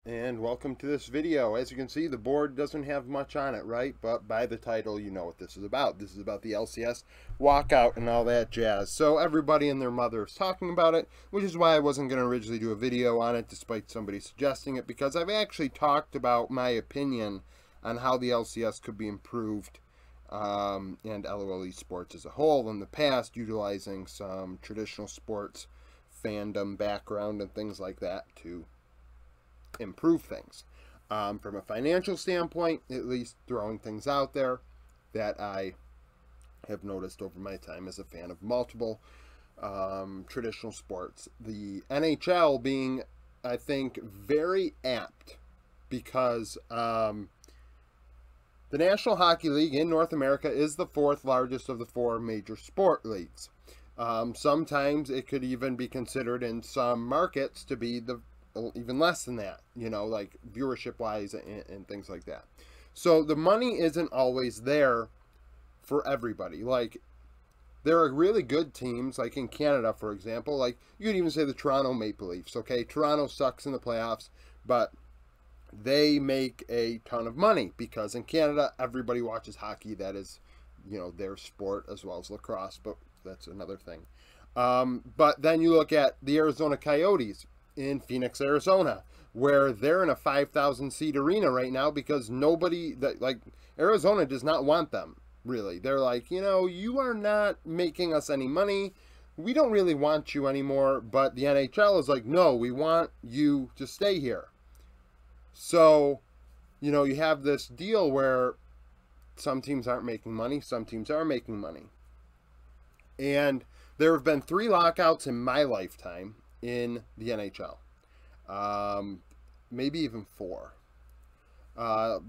And welcome to this video. As you can see, the board doesn't have much on it, right? But by the title, you know what this is about. This is about the LCS Walkout and all that jazz. So everybody and their mother is talking about it, which is why I wasn't going to originally do a video on it, despite somebody suggesting it, because I've actually talked about my opinion on how the LCS could be improved, and LOL esports as a whole in the past, utilizing some traditional sports fandom background and things like that to improve things. From a financial standpoint, at least throwing things out there that I have noticed over my time as a fan of multiple traditional sports. The NHL being, I think, very apt because the National Hockey League in North America is the fourth largest of the four major sport leagues. Sometimes it could even be considered in some markets to be the even less than that, you know, like viewership wise and things like that. So the money isn't always there for everybody. Like, there are really good teams, like in Canada, for example. Like, you could even say the Toronto Maple Leafs. Okay, Toronto sucks in the playoffs, but they make a ton of money because in Canada everybody watches hockey. That is, you know, their sport, as well as lacrosse, but that's another thing. But then you look at the Arizona Coyotes in Phoenix, Arizona, where they're in a 5,000 seat arena right now because nobody, like, Arizona does not want them, really. They're like, you know, you are not making us any money. We don't really want you anymore. But the NHL is like, no, we want you to stay here. So, you know, you have this deal where some teams aren't making money, some teams are making money. And there have been 3 lockouts in my lifetime in the NHL, maybe even 4.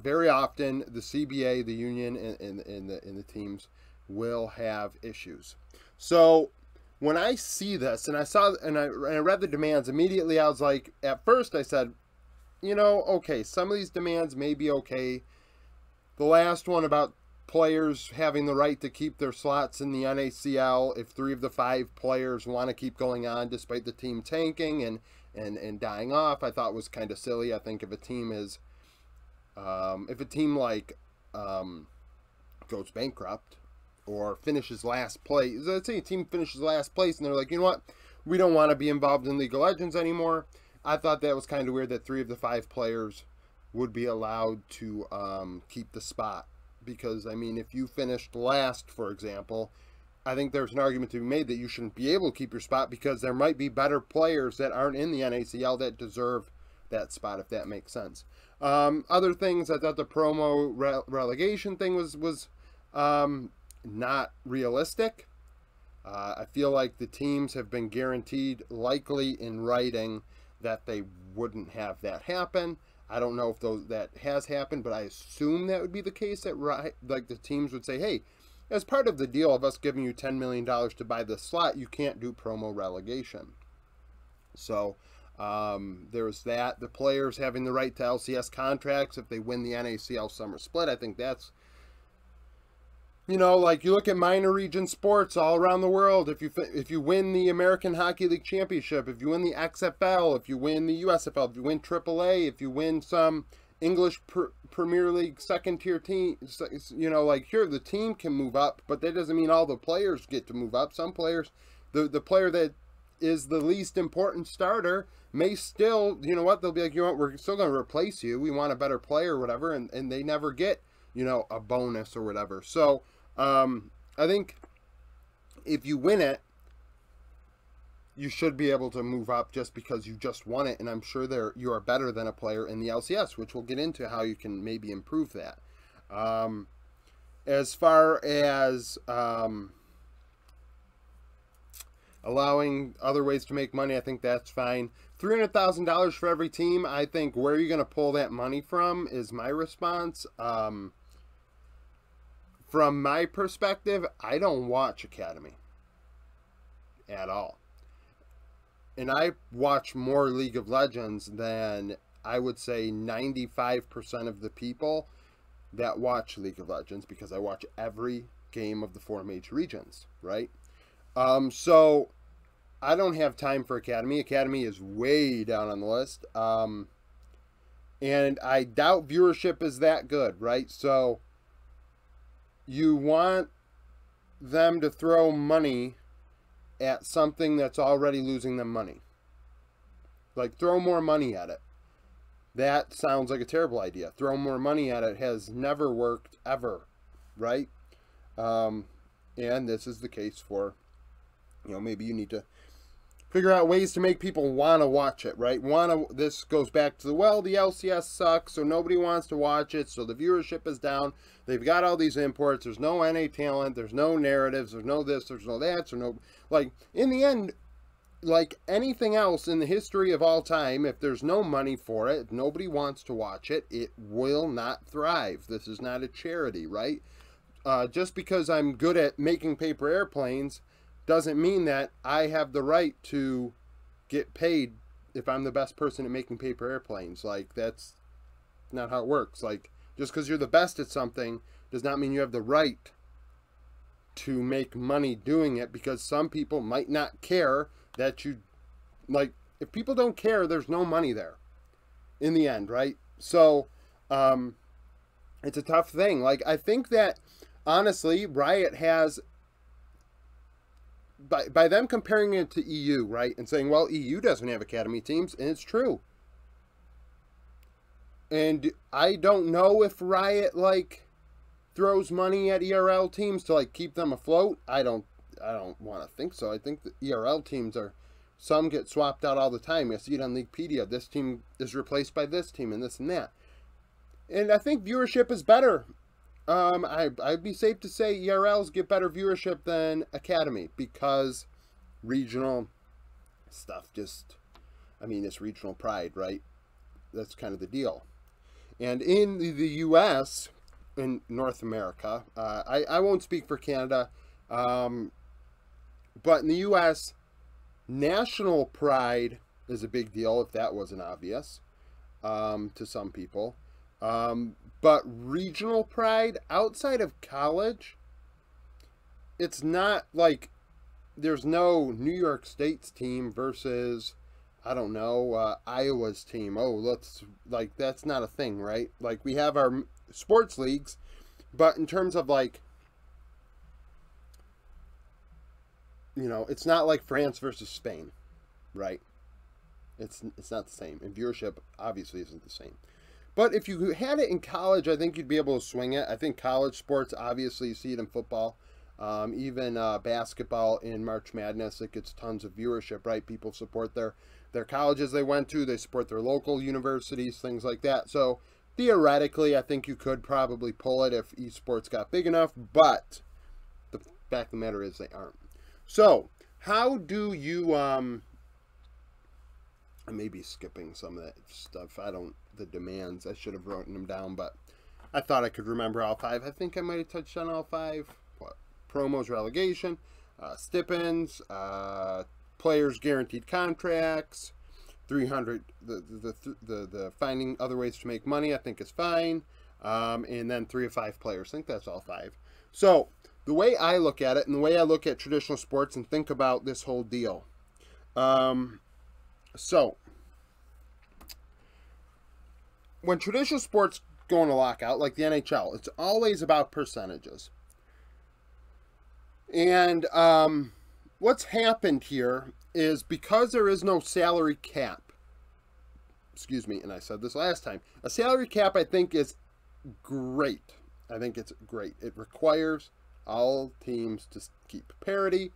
Very often, the CBA, the union, and the teams will have issues. So when I see this, and I read the demands immediately, I was like, at first I said, you know, okay, some of these demands may be okay. The last one about players having the right to keep their slots in the NACL if 3 of the 5 players want to keep going on despite the team tanking and dying off, I thought was kind of silly. I think if a team is, if a team like goes bankrupt or finishes last place, let's say a team finishes last place and they're like, you know what, we don't want to be involved in League of Legends anymore. I thought that was kind of weird that 3 of the 5 players would be allowed to keep the spot. Because, I mean, if you finished last, for example, I think there's an argument to be made that you shouldn't be able to keep your spot because there might be better players that aren't in the NACL that deserve that spot, if that makes sense. Other things, I thought the promo relegation thing was not realistic. I feel like the teams have been guaranteed, likely in writing, that they wouldn't have that happen. I don't know if that has happened, but I assume that would be the case. That like the teams would say, hey, as part of the deal of us giving you $10 million to buy the slot, you can't do promo relegation. So there's that. The players having the right to LCS contracts if they win the NACL summer split. I think that's, you know, like you look at minor region sports all around the world. If you win the American Hockey League Championship, if you win the XFL, if you win the USFL, if you win AAA, if you win some English Premier League second tier team, you know, like here the team can move up, but that doesn't mean all the players get to move up. Some players, the player that is the least important starter may still, you know what, they'll be like, you know what, we're still going to replace you. We want a better player or whatever, and they never get, you know, a bonus or whatever. So I think if you win it, you should be able to move up just because you just won it, and I'm sure you are better than a player in the LCS, which we'll get into how you can maybe improve that. As far as allowing other ways to make money, I think that's fine. $300,000 for every team. I think where you're going to pull that money from is my response. From my perspective, I don't watch Academy at all. And I watch more League of Legends than I would say 95% of the people that watch League of Legends, because I watch every game of the 4 major regions, right? So I don't have time for Academy. Academy is way down on the list. And I doubt viewership is that good, right? So you want them to throw money at something that's already losing them money. Like, throw more money at it. That sounds like a terrible idea. Throw more money at it has never worked ever, right? And this is the case for, maybe you need to figure out ways to make people want to watch it, right? This goes back to the LCS sucks, so nobody wants to watch it, so the viewership is down. They've got all these imports. There's no NA talent. There's no narratives. There's no this. There's no that. In the end, like anything else in the history of all time, if there's no money for it, if nobody wants to watch it, it will not thrive. This is not a charity, right? Just because I'm good at making paper airplanes doesn't mean that I have the right to get paid if I'm the best person at making paper airplanes. Like, that's not how it works. Like, just because you're the best at something does not mean you have the right to make money doing it, because some people might not care that you, like, if people don't care, there's no money there in the end, right? So, it's a tough thing. Like, I think that, honestly, Riot has, by them comparing it to EU, right, and saying, well, EU doesn't have academy teams, and it's true. And I don't know if Riot, like, throws money at ERL teams to, like, keep them afloat. I don't want to think so. I think the ERL teams some get swapped out all the time. You see it on Leaguepedia. This team is replaced by this team and this and that. And I think viewership is better. I'd be safe to say ERLs get better viewership than Academy, because regional stuff it's regional pride, right? That's kind of the deal. And in the U.S., in North America, I won't speak for Canada, but in the U.S., national pride is a big deal, if that wasn't obvious to some people. But regional pride outside of college, it's not like there's no New York State's team versus, I don't know, Iowa's team. That's not a thing, right? Like, we have our sports leagues, but in terms of, like, it's not like France versus Spain, right? It's not the same. And viewership obviously isn't the same. But if you had it in college, I think you'd be able to swing it. I think college sports, obviously, you see it in football. Even basketball in March Madness, it gets tons of viewership, right? People support their colleges they went to. They support their local universities, things like that. So, theoretically, I think you could probably pull it if esports got big enough. But the fact of the matter is they aren't. So, how do you... I may be skipping some of that stuff. The demands, I should have written them down, but I thought I could remember all 5. I think I might have touched on all 5. Promos, relegation, stipends, players guaranteed contracts, 300, the finding other ways to make money, I think is fine, and then 3 of 5 players. I think that's all 5. So, the way I look at it, and the way I look at traditional sports and think about this whole deal, so, when traditional sports go into lockout, like the NHL, it's always about percentages. And what's happened here is, because there is no salary cap, excuse me, and I said this last time, a salary cap I think is great. I think it's great. It requires all teams to keep parity.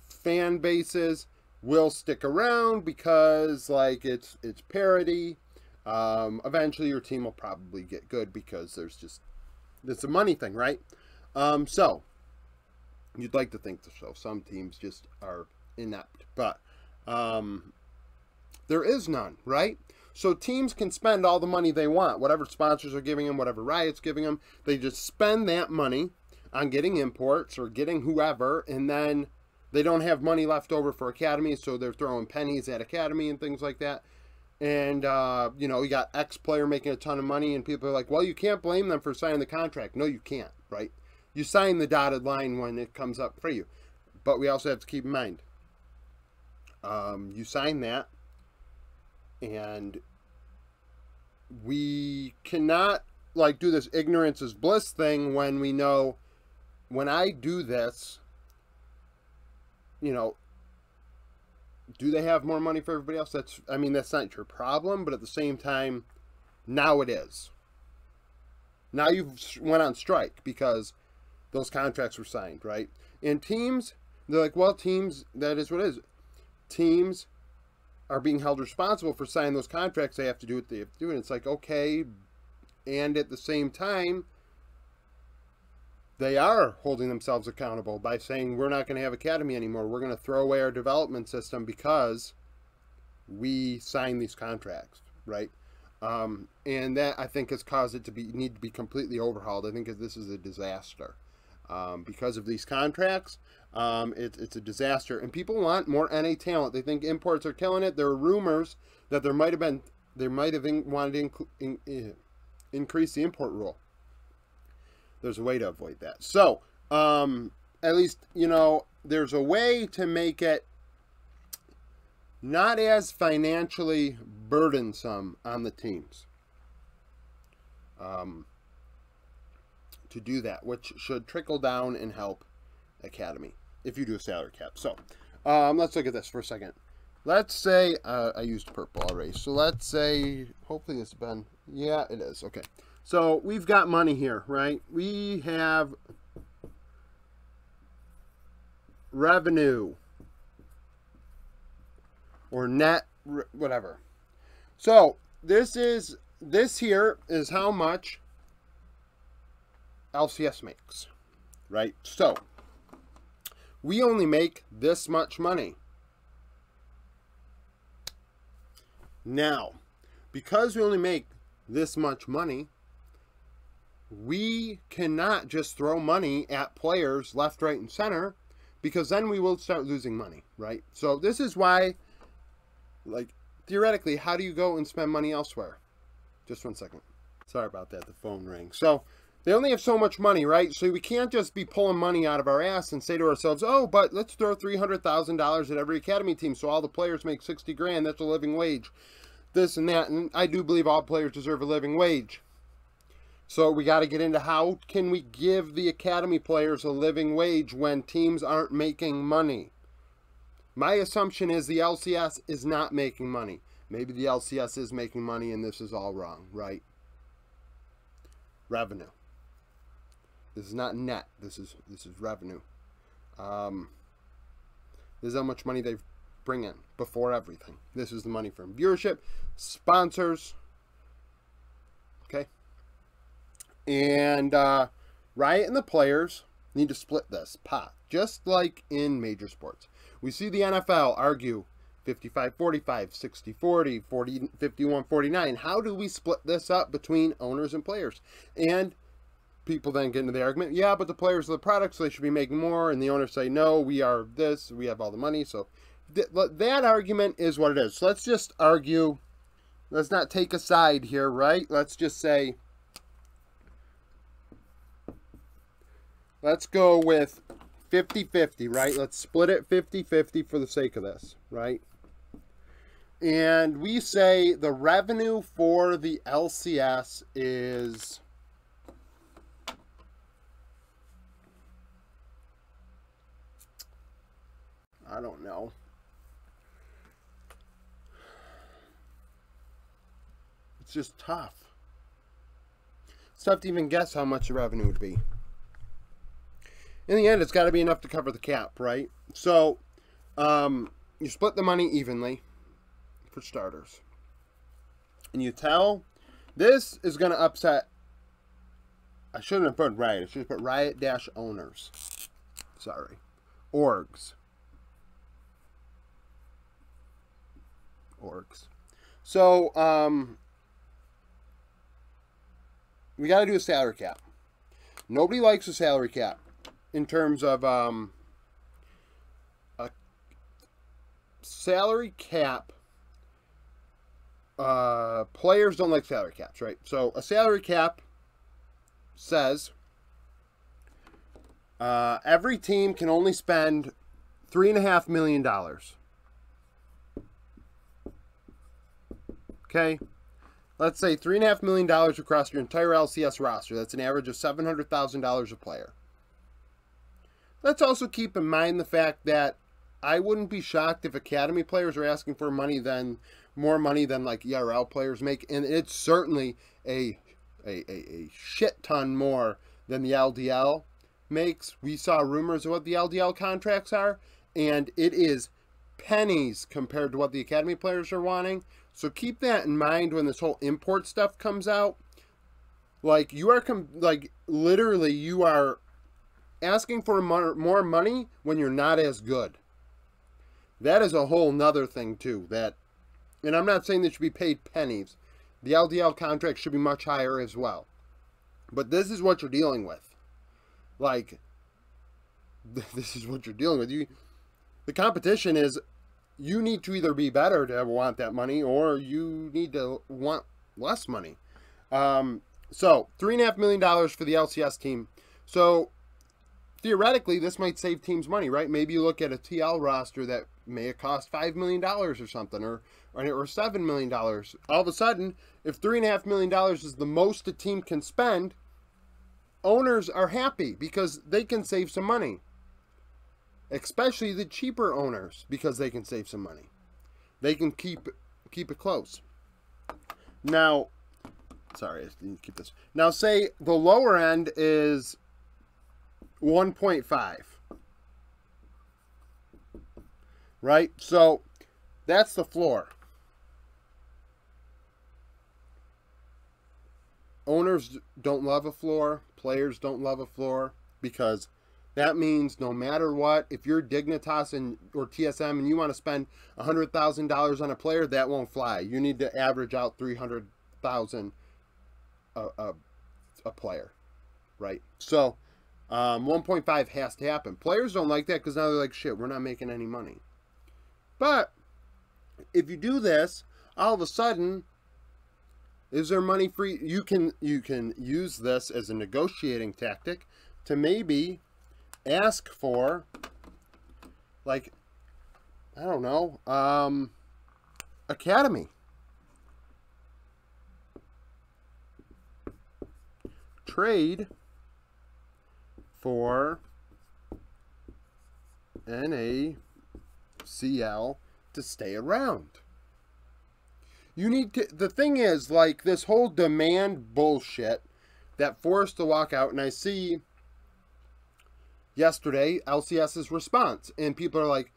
Fan bases will stick around because, like, it's parity. Eventually your team will probably get good because it's a money thing, right? So you'd like to think so. Some teams just are inept, but there is none, right? So teams can spend all the money they want, whatever sponsors are giving them, whatever Riot's giving them. They just spend that money on getting imports or getting whoever, and then they don't have money left over for Academy, so they're throwing pennies at Academy and things like that. And, you got X player making a ton of money, and people are like, well, you can't blame them for signing the contract. No, you can't, right? You sign the dotted line when it comes up for you. But we also have to keep in mind, you sign that, and we cannot like do this ignorance is bliss thing when we know when I do this, you know, do they have more money for everybody else? I mean, that's not your problem, but at the same time, now it is. Now you've went on strike because those contracts were signed, right? And teams, they're like, well, teams, that is what it is. Teams are being held responsible for signing those contracts. They have to do what they have to do. And it's like, okay. And at the same time, they are holding themselves accountable by saying, we're not going to have academy anymore. We're going to throw away our development system because we signed these contracts, right? And that, I think, has caused it to need to be completely overhauled. I think this is a disaster. Because of these contracts, it's a disaster. And people want more NA talent. They think imports are killing it. There are rumors that they might have wanted to increase the import rule. There's a way to avoid that. So, at least, you know, there's a way to make it not as financially burdensome on the teams to do that, which should trickle down and help academy if you do a salary cap. So, let's look at this for a second. Let's say, I used purple already. So let's say, hopefully it's been, yeah, it is. Okay. So we've got money here, right? We have revenue or net, whatever. So this here is how much LCS makes, right? So we only make this much money. Now, because we only make this much money, we cannot just throw money at players left, right, and center, because then we will start losing money, right? So this is why, like, theoretically, how do you go and spend money elsewhere? Just 1 second. Sorry about that, the phone rang. So they only have so much money, right? So we can't just be pulling money out of our ass and say to ourselves, oh, but let's throw $300,000 at every academy team so all the players make 60 grand. That's a living wage. This and that. And I do believe all players deserve a living wage. So we got to get into how can we give the academy players a living wage when teams aren't making money. My assumption is the LCS is not making money. Maybe the LCS is making money and this is all wrong, right? Revenue. This is not net. This is revenue. This is how much money they bring in before everything. This is the money from viewership, sponsors. Okay. And Riot and the players need to split this pot, just like in major sports. We see the NFL argue 55-45, 60-40, 51-49. How do we split this up between owners and players? And people then get into the argument, yeah, but the players are the product, so they should be making more. And the owners say, no, we are this, we have all the money. So that argument is what it is. So let's just argue. Let's not take a side here, right? Let's just say, let's go with 50-50, right? Let's split it 50-50 for the sake of this, right? And we say the revenue for the LCS is I don't know. It's just tough. It's tough to even guess how much the revenue would be. In the end, it's got to be enough to cover the cap, right? So, you split the money evenly, for starters. And you tell, this is going to upset, I shouldn't have put Riot, I should have put Riot-owners. Sorry. Orgs. So, we got to do a salary cap. Nobody likes a salary cap in terms of a salary cap. Players don't like salary caps, right? So a salary cap says every team can only spend $3.5 million. Okay? let's say $3.5 million across your entire LCS roster. That's an average of $700,000 a player. Let's also keep in mind the fact that I wouldn't be shocked if academy players are asking for more money than like ERL players make, and it's certainly a shit ton more than the LDL makes. We saw rumors of what the LDL contracts are, and it is pennies compared to what the academy players are wanting. So keep that in mind when this whole import stuff comes out. Like, you are literally you are asking for more money when you're not as good. That is a whole nother thing too. And I'm not saying they should be paid pennies. The LDL contract should be much higher as well. But this is what you're dealing with. Like, this is what you're dealing with. The competition is, you need to either be better to want that money, or you need to want less money. So $3.5 million for the LCS team. So theoretically, this might save teams money, right? Maybe you look at a TL roster that may have cost $5 million or something, or $7 million. All of a sudden, if $3.5 million is the most a team can spend, owners are happy because they can save some money. Especially the cheaper owners, because they can save some money. They can keep it close. Now, sorry, I need to keep this. Now, say the lower end is 1.5. Right? So that's the floor. Owners don't love a floor. Players don't love a floor, because that means no matter what, if you're Dignitas or TSM and you want to spend $100,000 on a player, that won't fly. You need to average out $300,000 a player, right? So 1.5 has to happen. Players don't like that because now they're like, shit, we're not making any money. But if you do this, all of a sudden, is there money free? You can use this as a negotiating tactic to maybe ask for, like, I don't know, academy. Trade for NACL to stay around. You need to, the thing is, like, this whole demand bullshit that forced the walkout, and I see yesterday LCS's response, and people are like,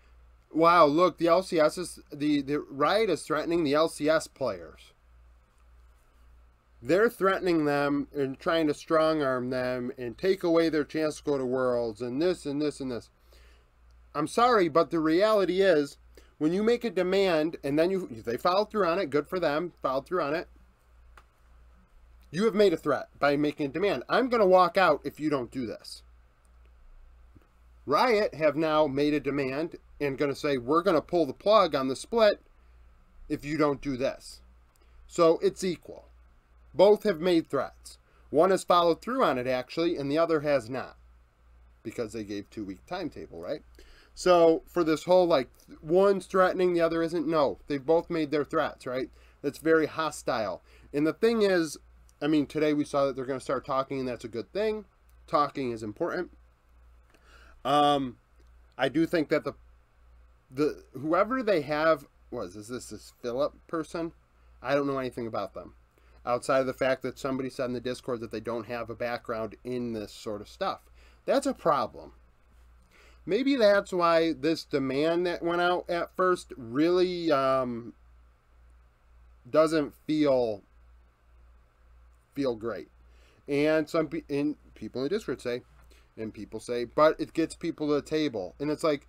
wow, look, the LCS is, the Riot is threatening the LCS players. They're threatening them and trying to strong arm them and take away their chance to go to Worlds and this and this and this. I'm sorry, but the reality is, when you make a demand and then they followed through on it, good for them, followed through on it, you have made a threat by making a demand. I'm going to walk out if you don't do this. Riot have now made a demand and going to say, we're going to pull the plug on the split if you don't do this. So it's equal. Both have made threats. One has followed through on it, actually, and the other has not, because they gave 2-week timetable, right? So for this whole, like, one's threatening, the other isn't, no. They've both made their threats, right? That's very hostile. And the thing is, I mean, today we saw that they're going to start talking, and that's a good thing. Talking is important. I do think that the whoever they have, this Philip person? I don't know anything about them, outside of the fact that somebody said in the Discord that they don't have a background in this sort of stuff. That's a problem. Maybe that's why this demand that went out at first really doesn't feel great. And people in the Discord say, and people say, but it gets people to the table. And it's like,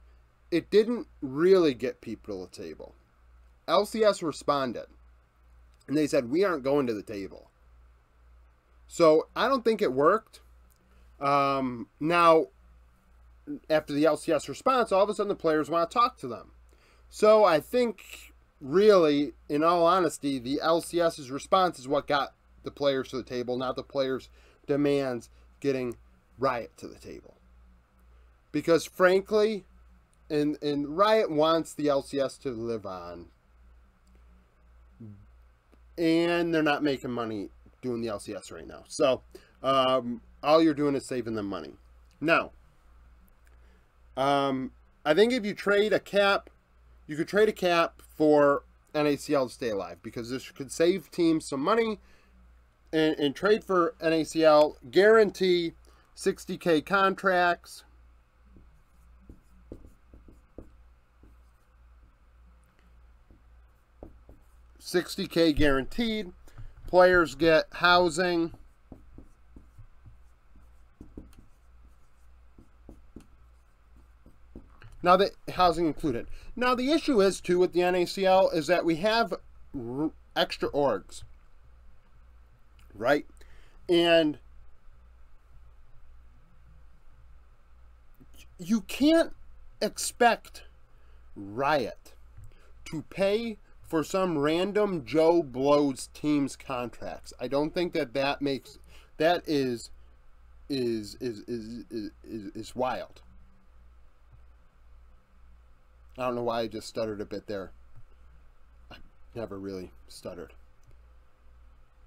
it didn't really get people to the table. LCS responded. And they said, we aren't going to the table. So I don't think it worked. Now, after the LCS response, all of a sudden the players want to talk to them. So I think, really, in all honesty, the LCS's response is what got the players to the table, not the players' demands getting Riot to the table. Because frankly, and Riot wants the LCS to live on. and they're not making money doing the LCS right now. So all you're doing is saving them money. Now, I think if you trade a cap, you could trade a cap for NACL to stay alive, because this could save teams some money. And trade for NACL, guarantee 60K contracts. $60K guaranteed. Players get housing. Now, the housing included. Now, the issue is, too, with the NACL is that we have extra orgs, right? And you can't expect Riot to pay for some random Joe Blow's team's contracts. I don't think that makes, that is wild. I don't know why I just stuttered a bit there. I never really stuttered.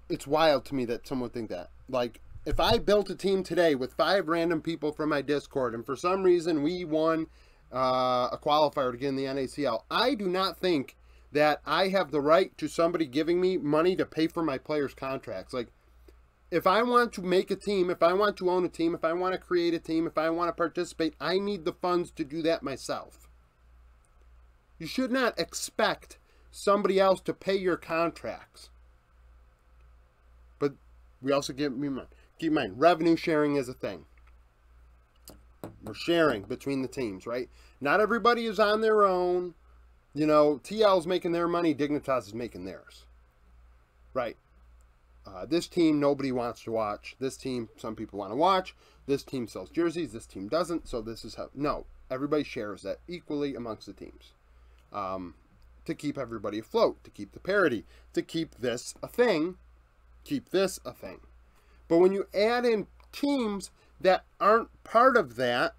It's wild to me that someone would think that. Like, if I built a team today with 5 random people from my Discord, and for some reason we won a qualifier to get in the NACL, I do not think that I have the right to somebody giving me money to pay for my players' contracts. Like, if I want to make a team, if I want to own a team, if I want to create a team, if I want to participate, I need the funds to do that myself. You should not expect somebody else to pay your contracts. But we also keep in mind, revenue sharing is a thing. We're sharing between the teams, right? Not everybody is on their own. You know, TL's making their money, Dignitas is making theirs. Right. This team, nobody wants to watch. This team, some people want to watch. This team sells jerseys. This team doesn't. So this is how... No, everybody shares that equally amongst the teams. To keep everybody afloat, to keep the parity, to keep this a thing, keep this a thing. But when you add in teams that aren't part of that,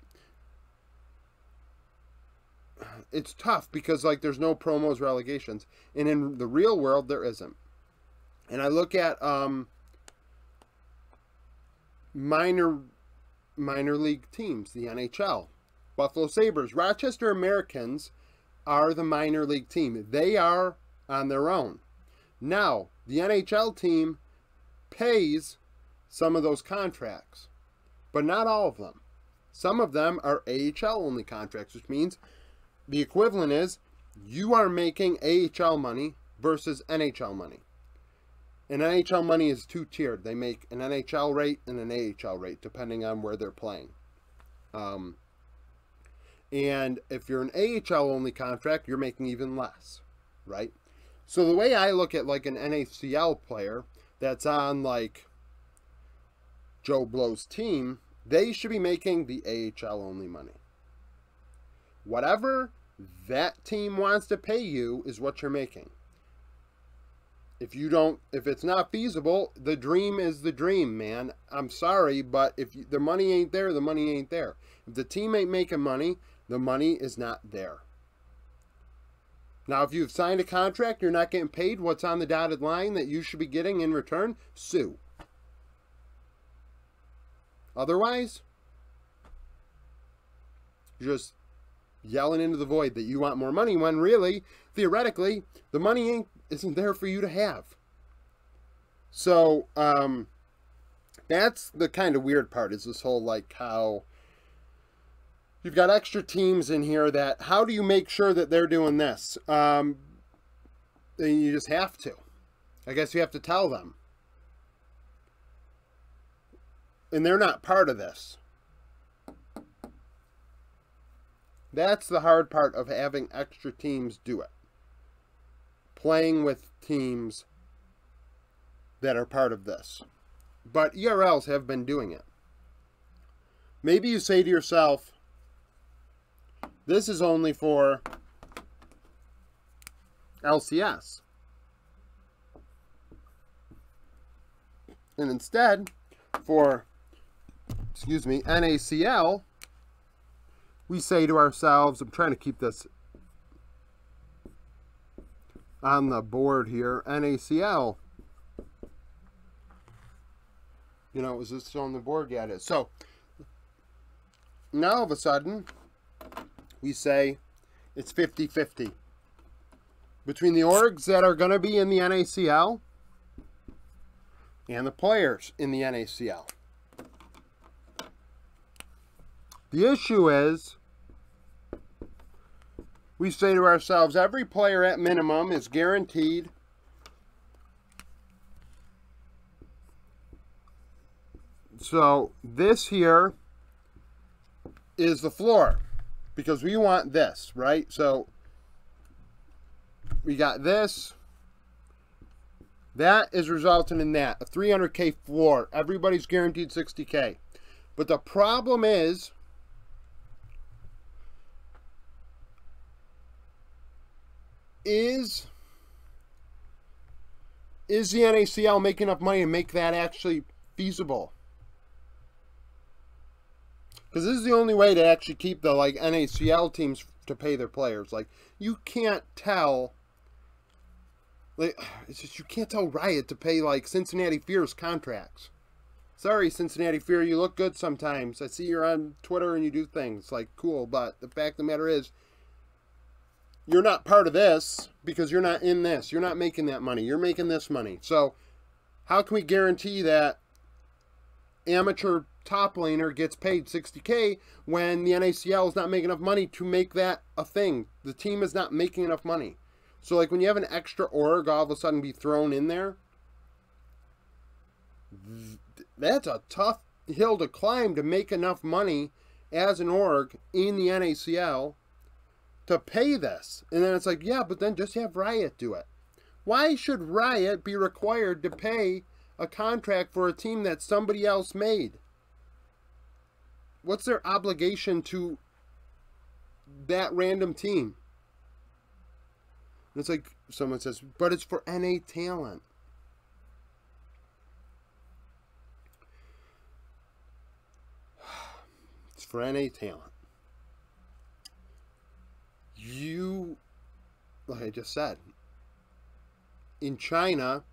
it's tough, because like there's no promos, relegations, and in the real world there isn't. And I look at minor league teams, the NHL, Buffalo Sabres, Rochester Americans are the minor league team. They are on their own. Now, the NHL team pays some of those contracts, but not all of them. Some of them are AHL only contracts, which means the equivalent is you are making AHL money versus NHL money. And NHL money is two-tiered. They make an NHL rate and an AHL rate, depending on where they're playing. And if you're an AHL only contract, you're making even less, right? So the way I look at like an NACL player that's on like Joe Blow's team, they should be making the AHL only money. Whatever that team wants to pay you is what you're making. If it's not feasible, the dream is the dream, man. I'm sorry, but if the money ain't there, the money ain't there. If the team ain't making money, the money is not there. Now, if you've signed a contract, you're not getting paid what's on the dotted line that you should be getting in return, sue. Otherwise, you're just yelling into the void that you want more money when really, theoretically, the money isn't there for you to have. So, that's the kind of weird part, is this whole, like, how you've got extra teams in here that, how do you make sure that they're doing this? You just have to. I guess you have to tell them. And they're not part of this. That's the hard part of having extra teams do it. Playing with teams that are part of this. But ERLs have been doing it. Maybe you say to yourself, this is only for LCS. And instead, for, NACL, we say to ourselves, I'm trying to keep this on the board here, NACL. You know, is this on the board? Yeah, it is. So now all of a sudden, we say it's 50-50 between the orgs that are going to be in the NACL and the players in the NACL. The issue is, we say to ourselves, every player at minimum is guaranteed so this here is the floor, because we want this, right? So we got this. That is resulting in that, a 300K floor. Everybody's guaranteed 60K. But the problem is, is the NACL making enough money to make that actually feasible? Because this is the only way to actually keep the NACL teams to pay their players. Like, you can't tell, it's just, you can't tell Riot to pay Cincinnati Fear's contracts. Sorry, Cincinnati Fear, you look good sometimes. I see you're on Twitter and you do things cool, but the fact of the matter is, you're not part of this because you're not in this. You're not making that money. You're making this money. So how can we guarantee that amateur top laner gets paid 60K when the NACL is not making enough money to make that a thing? The team is not making enough money. So when you have an extra org all of a sudden be thrown in there, that's a tough hill to climb to make enough money as an org in the NACL to pay this. And then it's yeah, but then just have Riot do it. Why should Riot be required to pay a contract for a team that somebody else made? What's their obligation to that random team? And it's someone says, but it's for NA talent. It's for NA talent. Like I just said, in China,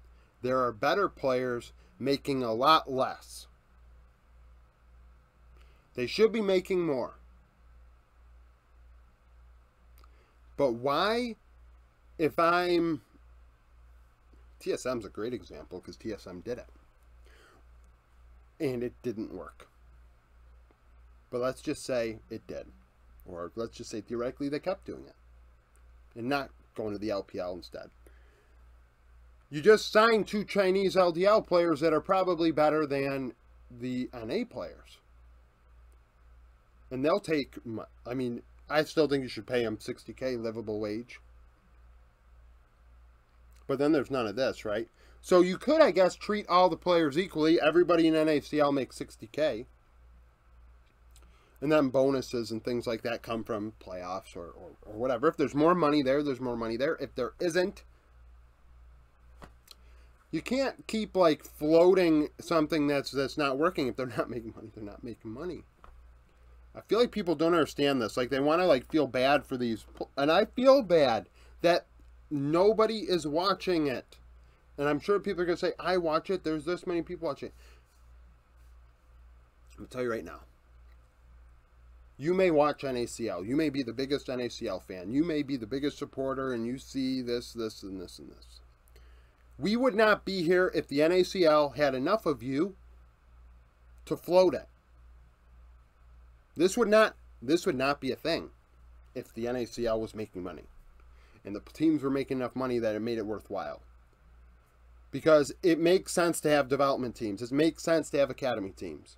there are better players making a lot less. They should be making more. But why, if I'm... TSM's a great example because TSM did it. And it didn't work. But let's just say it did. Or let's just say theoretically they kept doing it. And not going to the LPL instead. You just signed 2 Chinese LDL players that are probably better than the NA players. And they'll take, I mean, I still think you should pay them 60K livable wage. But then there's none of this, right? So you could, I guess, treat all the players equally. Everybody in NACL makes 60K. And then bonuses and things like that come from playoffs or whatever. If there's more money there, there's more money there. If there isn't, you can't keep floating something that's not working. If they're not making money, they're not making money. I feel like people don't understand this. They want to feel bad for these, and I feel bad that nobody is watching it. And I'm sure people are going to say, I watch it. There's this many people watching it. I'm going to tell you right now. You may watch NACL. You may be the biggest NACL fan. You may be the biggest supporter, and you see this, this, and this, and this. We would not be here if the NACL had enough of you to float it. This would not be a thing if the NACL was making money. And the teams were making enough money that it made it worthwhile. Because it makes sense to have development teams. It makes sense to have academy teams.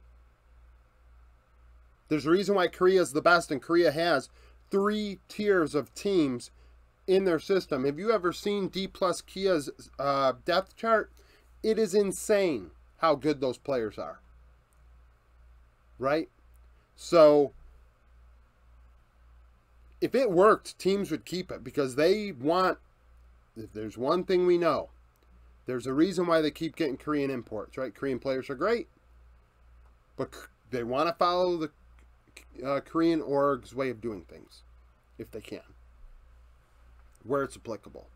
There's a reason why Korea is the best, and Korea has 3 tiers of teams in their system. Have you ever seen D plus Kia's depth chart? It is insane how good those players are. Right? So, if it worked, teams would keep it because they want, if there's one thing we know, there's a reason why they keep getting Korean imports, right? Korean players are great, but they want to follow the Korean org's way of doing things, if they can, where it's applicable.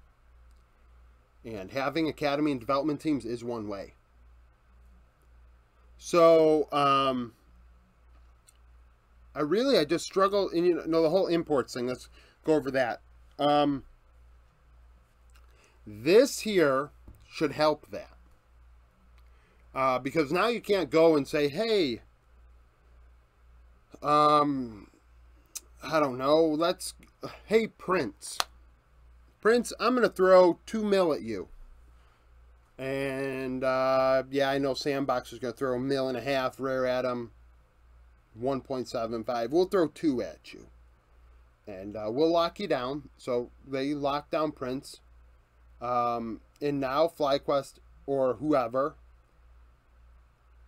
And having academy and development teams is one way. So, I just struggle, and the whole imports thing, let's go over that. This here should help that. Because now you can't go and say, hey, I don't know, hey, Prince, I'm going to throw $2 million at you. And, yeah, I know Sandbox is going to throw $1.5 million, Rare Atom, 1.75. We'll throw 2 at you. And we'll lock you down. So they lock down Prince. And now FlyQuest or whoever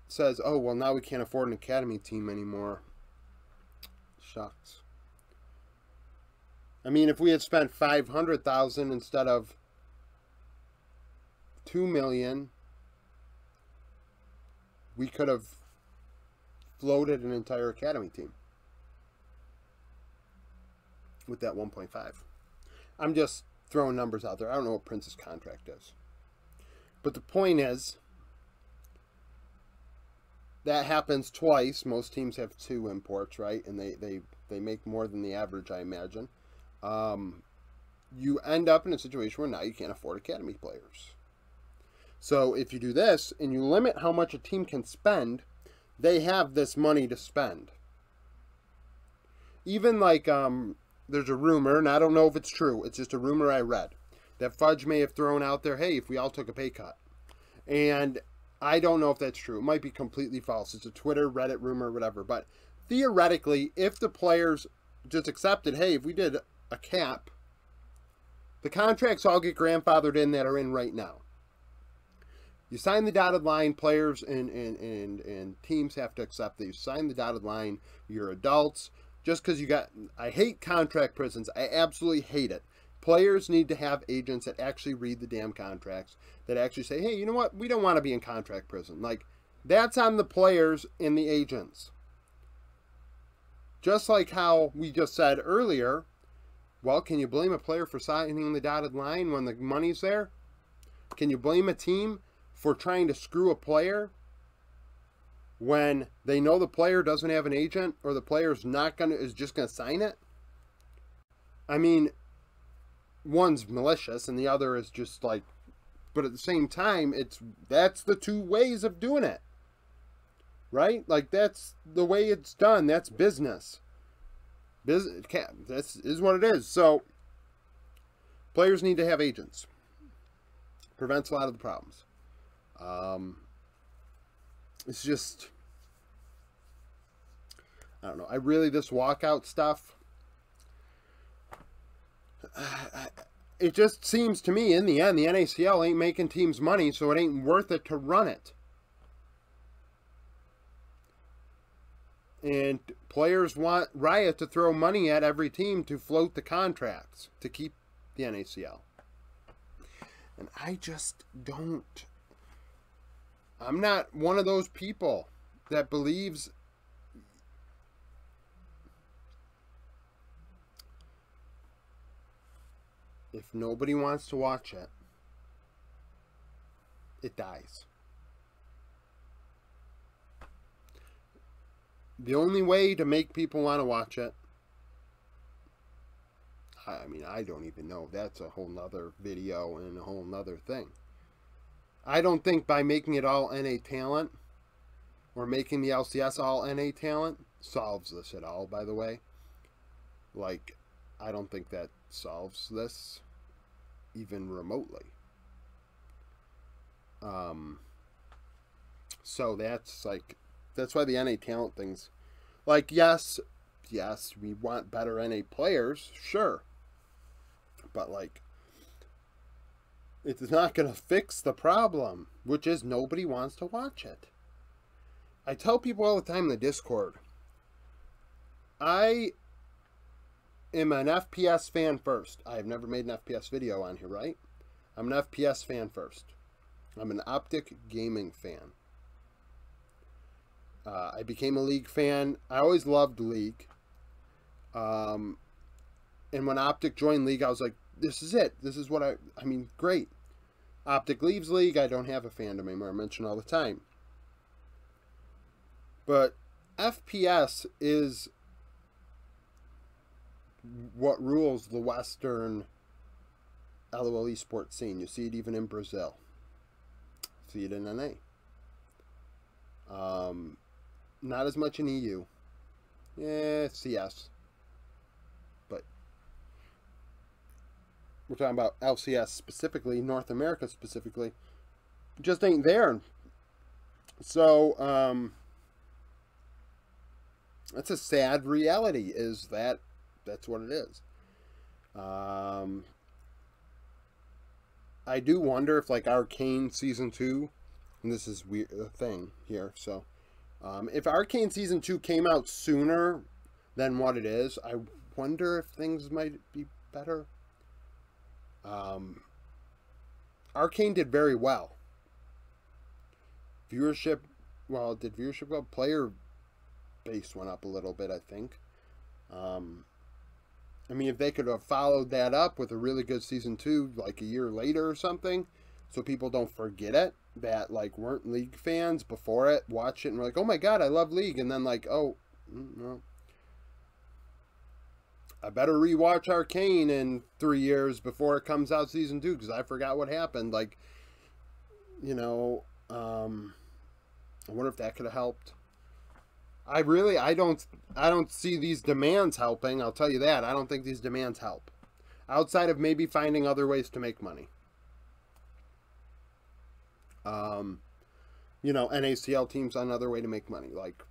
says, oh, well, now we can't afford an academy team anymore. Shucks. I mean, if we had spent $500,000 instead of $2 million, we could have floated an entire academy team with that 1.5. I'm just throwing numbers out there. I don't know what Prince's contract is. But the point is, that happens twice. Most teams have 2 imports, right? And they make more than the average, I imagine. You end up in a situation where now you can't afford academy players. So if you do this and you limit how much a team can spend, they have this money to spend. Even like, there's a rumor, and I don't know if it's true, it's just a rumor I read, that Fudge may have thrown out there, hey, if we all took a pay cut. And I don't know if that's true. It might be completely false. It's a Twitter, Reddit rumor, whatever. But theoretically, if the players just accepted, hey, if we did a cap, the contracts all get grandfathered in that are in right now. You sign the dotted line, players and teams have to accept that you sign the dotted line. You're adults. Just because you got... I hate contract prisons. I absolutely hate it. Players need to have agents that actually read the damn contracts, that actually say, hey, you know what? We don't want to be in contract prison. Like, that's on the players and the agents. Just like how we just said earlier, well, can you blame a player for signing the dotted line when the money's there? Can you blame a team for trying to screw a player when they know the player doesn't have an agent or the player's is just gonna sign it? I mean, one's malicious and the other is just like, but at the same time, that's the 2 ways of doing it, right? Like, that's the way it's done. That's business. This is what it is. So players need to have agents. Prevents a lot of the problems. It's just, I don't know. This walkout stuff, it just seems to me, in the end, the NACL ain't making teams money, so it ain't worth it to run it. And players want Riot to throw money at every team to float the contracts, to keep the NACL. And I just don't. I'm not one of those people that believes if nobody wants to watch it, it dies. The only way to make people want to watch it, I mean, I don't even know. That's a whole nother video and a whole nother thing. I don't think by making it all NA talent or making the LCS all NA talent solves this at all, by the way. Like, I don't think that solves this even remotely. So that's like, that's why the NA talent thing's like, yes, we want better NA players, sure. But like, it's not going to fix the problem, which is nobody wants to watch it. I tell people all the time in the Discord, I am an FPS fan first. I have never made an FPS video on here, right? I'm an FPS fan first. I'm an Optic gaming fan. I became a League fan. I always loved League. And when Optic joined League, I was like, this is it. This is what I mean, great. Optic leaves league, I don't have a fandom anymore. I mention all the time. But FPS is what rules the Western LOL esports scene. You see it even in Brazil. See it in NA. Not as much in EU. Yeah, CS. But we're talking about LCS specifically, North America specifically. Just ain't there. So, that's a sad reality, is that's what it is. I do wonder if, like, Arcane Season 2, and this is weird, a thing here, so, if Arcane Season 2 came out sooner than what it is, I wonder if things might be better. Arcane did very well. Viewership, well, did viewership well? Player base went up a little bit, I think. I mean, if they could have followed that up with a really good Season 2, like a year later or something, so people don't forget it, that, like, weren't League fans before it, watch it, and were like, oh my god, I love League, and then, like, oh, no. I better rewatch Arcane in 3 years before it comes out Season 2, because I forgot what happened. Like, you know, I wonder if that could have helped. I don't see these demands helping. I'll tell you that. I don't think these demands help. Outside of maybe finding other ways to make money. You know, NACL teams another way to make money. Like,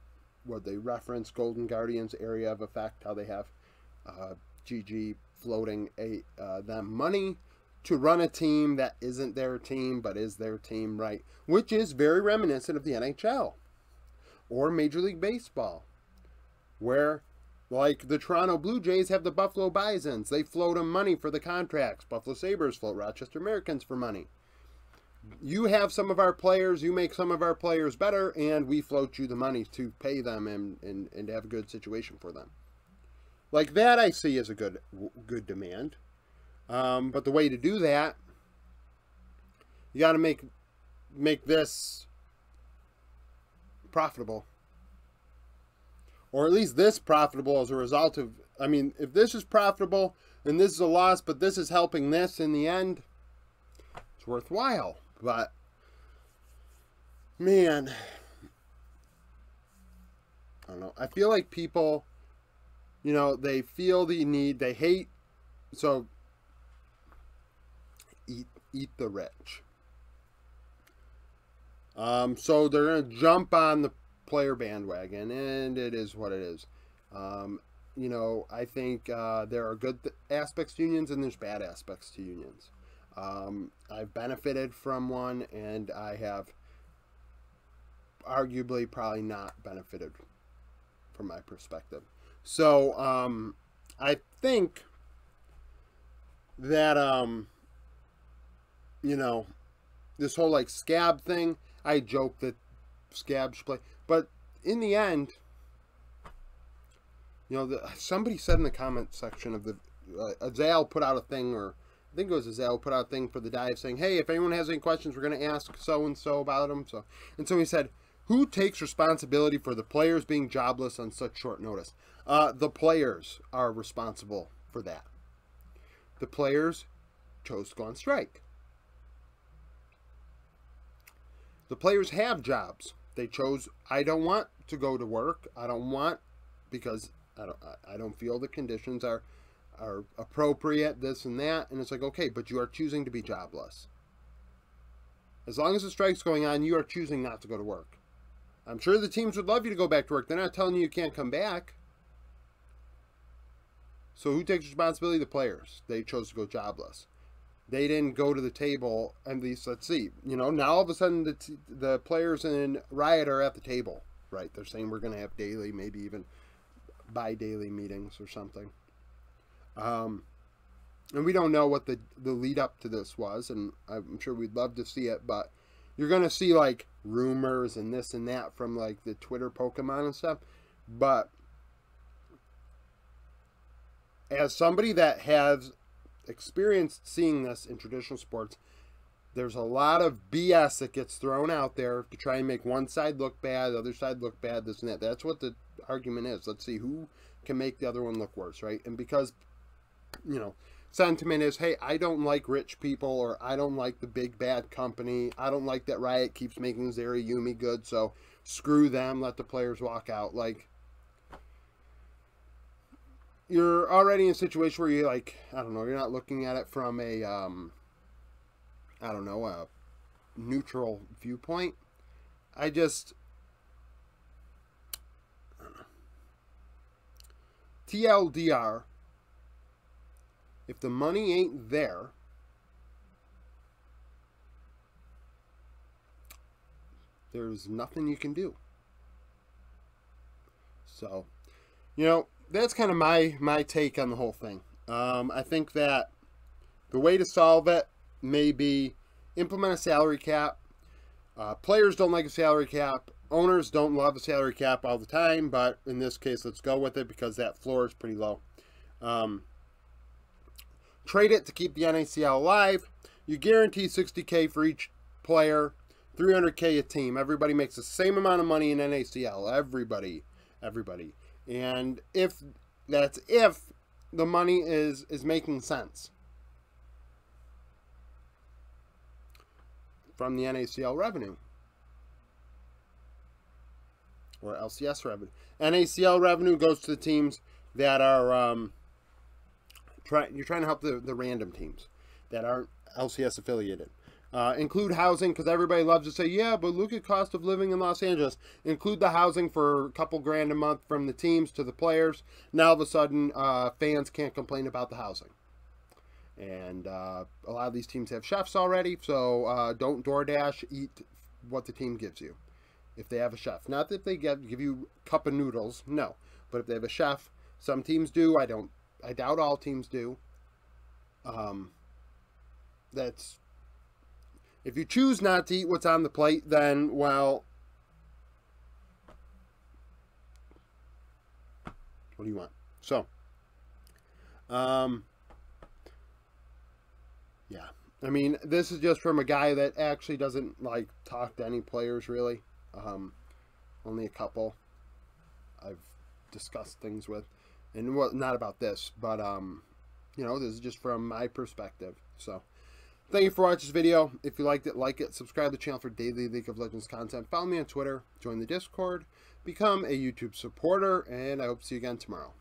what they reference, Golden Guardians, Area of Effect, how they have GG floating them money to run a team that isn't their team, but is their team, right? Which is very reminiscent of the NHL. Or Major League Baseball, where, like, the Toronto Blue Jays have the Buffalo Bisons. They float them money for the contracts. Buffalo Sabres float Rochester Americans for money. You have some of our players, you make some of our players better, and we float you the money to pay them and have a good situation for them. Like, that I see as a good demand. But the way to do that, you got to make this profitable, or at least this profitable as a result of, I mean, if this is profitable and this is a loss, but this is helping this in the end, it's worthwhile. But man, I don't know, I feel like people, you know, they feel the need, they hate, so eat the rich. So they're going to jump on the player bandwagon, and it is what it is. You know, I think there are good aspects to unions, and there's bad aspects to unions. I've benefited from one, and I have arguably probably not benefited from my perspective. So, I think that, you know, this whole, like, scab thing, I joke that scab should play, but in the end, you know, somebody said in the comment section of the, Azale put out a thing, or I think it was Azale put out a thing for the dive saying, hey, if anyone has any questions, we're going to ask so-and-so about them. So he said, who takes responsibility for the players being jobless on such short notice? The players are responsible for that. The players chose to go on strike. The players have jobs. They chose, I don't want to go to work. I don't want, because I don't feel the conditions are appropriate, this and that. And it's like, okay, but you are choosing to be jobless. As long as the strike's going on, you are choosing not to go to work. I'm sure the teams would love you to go back to work. They're not telling you can't come back. So who takes responsibility? The players. They chose to go jobless. They didn't go to the table, at least, let's see. You know, now all of a sudden the players in Riot are at the table, right? They're saying we're going to have daily, maybe even bi-daily meetings or something. And we don't know what the lead up to this was, and I'm sure we'd love to see it, but you're going to see, like, rumors and this and that from, like, the Twitter Pokemon and stuff. But as somebody that has experienced seeing this in traditional sports, There's a lot of BS that gets thrown out there to try and make one side look bad, the other side look bad, this and that. That's what the argument is. Let's see who can make the other one look worse, right? And because, you know, sentiment is, hey, I don't like rich people, or I don't like the big bad company. I don't like that Riot keeps making Zeri Yumi good, so screw them, let the players walk out. Like, you're already in a situation where you're like, I don't know, you're not looking at it from a, I don't know, a neutral viewpoint. I don't know. TLDR, if the money ain't there, there's nothing you can do. So, you know, that's kind of my take on the whole thing. I think that the way to solve it may be implement a salary cap. Players don't like a salary cap. Owners don't love a salary cap all the time, but in this case, let's go with it because that floor is pretty low. Trade it to keep the NACL alive. You guarantee $60K for each player, $300K a team. Everybody makes the same amount of money in NACL. Everybody. And if the money is making sense from the NACL revenue or LCS revenue. NACL revenue goes to the teams that are you're trying to help the random teams that aren't LCS affiliated. Include housing, because everybody loves to say, yeah, but look at cost of living in Los Angeles. Include the housing for a couple grand a month from the teams to the players. Now, all of a sudden, fans can't complain about the housing. And a lot of these teams have chefs already, so don't DoorDash, eat what the team gives you. If they have a chef. Not that they give you a cup of noodles, no. But if they have a chef, some teams do. I doubt all teams do. That's... If you choose not to eat what's on the plate, then, well, what do you want? So, yeah. I mean, this is just from a guy that actually doesn't, like, talk to any players, really. Only a couple I've discussed things with. And, well, not about this, but, you know, this is just from my perspective, so... Thank you for watching this video. If you liked it, like it. Subscribe to the channel for daily League of Legends content. Follow me on Twitter. Join the Discord. Become a YouTube supporter. And I hope to see you again tomorrow.